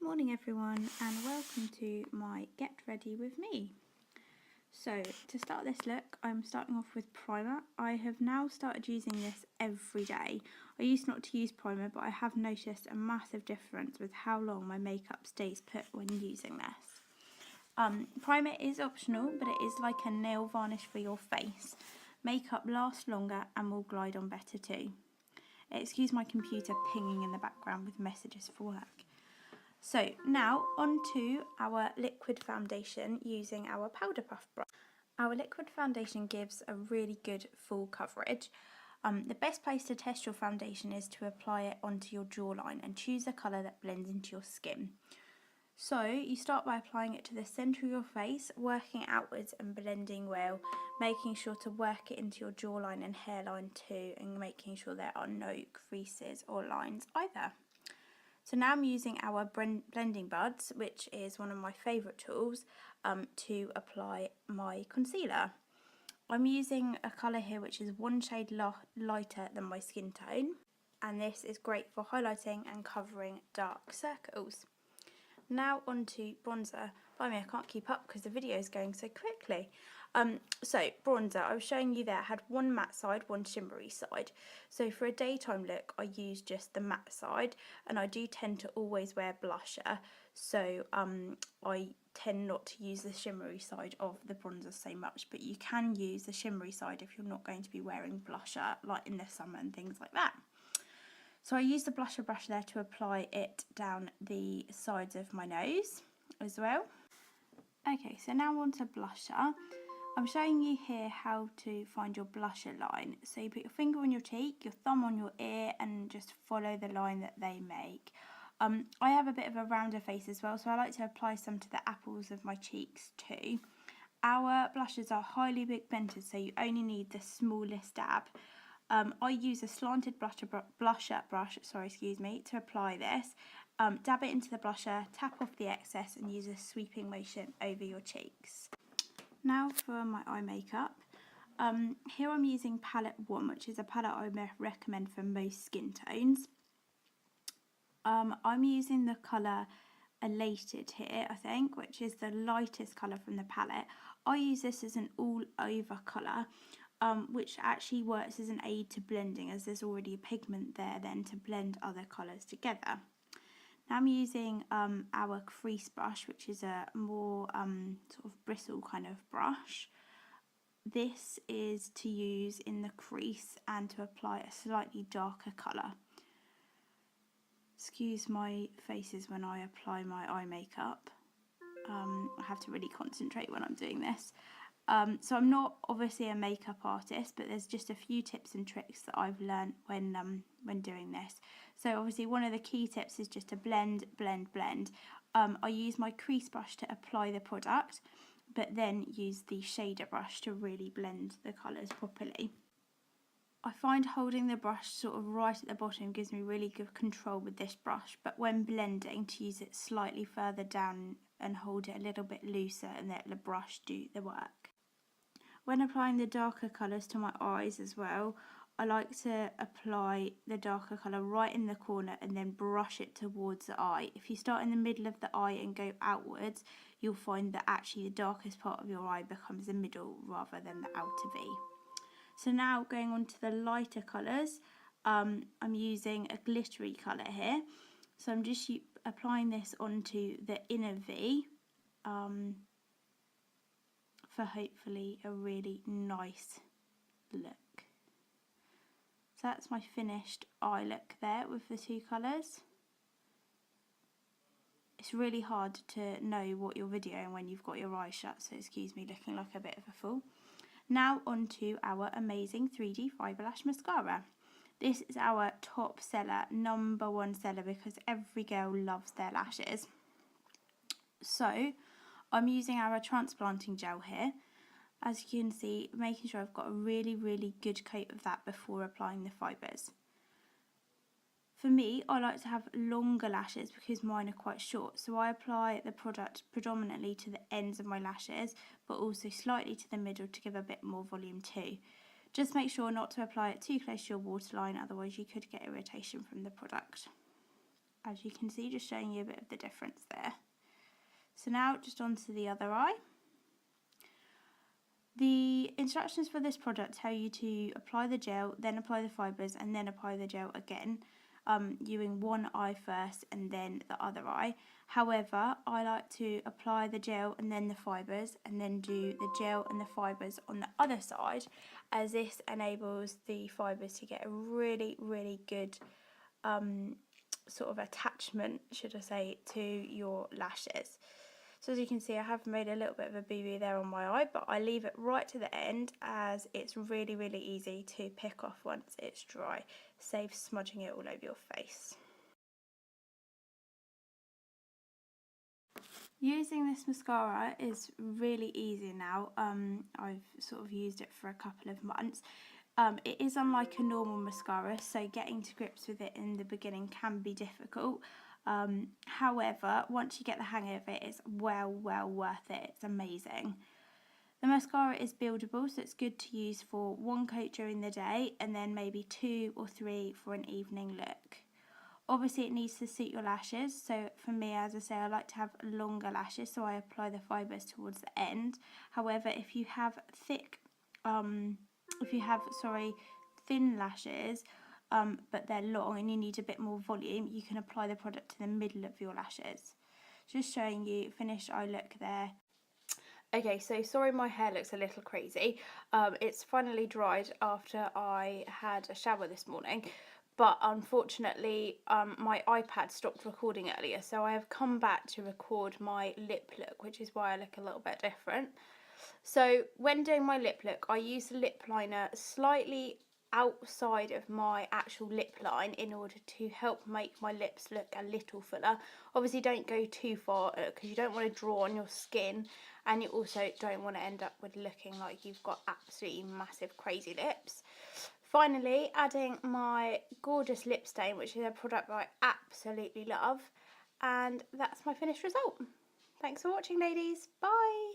Morning everyone, and welcome to my Get Ready With Me. So to start this look, I'm starting off with primer. I have now started using this every day. I used not to use primer, but I have noticed a massive difference with how long my makeup stays put when using this. Primer is optional, but it is like a nail varnish for your face. Makeup lasts longer and will glide on better too. Excuse my computer pinging in the background with messages for work. So now onto our liquid foundation using our powder puff brush. Our liquid foundation gives a really good full coverage. The best place to test your foundation is to apply it onto your jawline and choose a colour that blends into your skin. So you start by applying it to the centre of your face, working outwards and blending well, making sure to work it into your jawline and hairline too, and making sure there are no creases or lines either. So now I'm using our blending buds, which is one of my favourite tools, to apply my concealer. I'm using a colour here which is one shade lighter than my skin tone, and this is great for highlighting and covering dark circles. Now onto bronzer. Blimey, I can't keep up because the video is going so quickly. So bronzer, I was showing you there, I had one matte side, one shimmery side. So for a daytime look, I use just the matte side, and I do tend to always wear blusher. So I tend not to use the shimmery side of the bronzer so much, but you can use the shimmery side if you're not going to be wearing blusher, like in the summer and things like that. So I use the blusher brush there to apply it down the sides of my nose as well. Okay, so now on to blusher. I'm showing you here how to find your blusher line. So you put your finger on your cheek, your thumb on your ear, and just follow the line that they make. I have a bit of a rounder face as well, so I like to apply some to the apples of my cheeks too. Our blushes are highly pigmented, so you only need the smallest dab. I use a slanted blusher brush to apply this. Dab it into the blusher, tap off the excess, and use a sweeping motion over your cheeks. Now for my eye makeup. Here I'm using palette 1, which is a palette I recommend for most skin tones. I'm using the colour Elated here, I think, which is the lightest colour from the palette. I use this as an all-over colour, which actually works as an aid to blending, as there's already a pigment there then to blend other colours together. Now I'm using our crease brush, which is a more sort of bristle kind of brush. This is to use in the crease and to apply a slightly darker colour. Excuse my faces when I apply my eye makeup. I have to really concentrate when I'm doing this. So I'm not obviously a makeup artist, but there's just a few tips and tricks that I've learned when doing this. So obviously one of the key tips is just to blend. I use my crease brush to apply the product, but then use the shader brush to really blend the colours properly. I find holding the brush sort of right at the bottom gives me really good control with this brush, but when blending, to use it slightly further down and hold it a little bit looser and let the brush do the work. When applying the darker colours to my eyes as well, I like to apply the darker colour right in the corner and then brush it towards the eye. If you start in the middle of the eye and go outwards, you'll find that actually the darkest part of your eye becomes the middle rather than the outer V. So now going on to the lighter colours, I'm using a glittery colour here. So I'm just applying this onto the inner V for hopefully a really nice look. So that's my finished eye look there with the two colours. It's really hard to know what you're videoing when you've got your eyes shut, so excuse me looking like a bit of a fool. Now onto our amazing 3D Fibre Lash Mascara. This is our top seller, #1 seller, because every girl loves their lashes. So I'm using our transplanting gel here. As you can see, making sure I've got a really good coat of that before applying the fibres. For me, I like to have longer lashes because mine are quite short, so I apply the product predominantly to the ends of my lashes, but also slightly to the middle to give a bit more volume too. Just make sure not to apply it too close to your waterline, otherwise you could get irritation from the product. as you can see, just showing you a bit of the difference there. So now just onto the other eye. The instructions for this product tell you to apply the gel, then apply the fibres, and then apply the gel again, using one eye first and then the other eye. However, I like to apply the gel and then the fibres, and then do the gel and the fibres on the other side, as this enables the fibres to get a really, really good sort of attachment, should I say, to your lashes. So as you can see, I have made a little bit of a BB there on my eye, but I leave it right to the end as it's really, really easy to pick off once it's dry. Saves smudging it all over your face. Using this mascara is really easy now. I've sort of used it for a couple of months. It is unlike a normal mascara, so getting to grips with it in the beginning can be difficult. However, once you get the hang of it, it's well worth it. It's amazing. The mascara is buildable, so it's good to use for one coat during the day and then maybe 2 or 3 for an evening look. Obviously, it needs to suit your lashes, so for me, as I say, I like to have longer lashes, so I apply the fibres towards the end. However, if you have thin lashes, but they're long and you need a bit more volume, you can apply the product to the middle of your lashes. Just showing you finished eye look there. Okay, so sorry my hair looks a little crazy. It's finally dried after I had a shower this morning, but unfortunately my iPad stopped recording earlier, so I have come back to record my lip look, which is why I look a little bit different. So when doing my lip look, I use the lip liner slightly outside of my actual lip line in order to help make my lips look a little fuller. Obviously don't go too far because you don't want to draw on your skin, and you also don't want to end up with looking like you've got absolutely massive crazy lips. Finally, adding my gorgeous lip stain, which is a product that I absolutely love, and that's my finished result. Thanks for watching, ladies. Bye.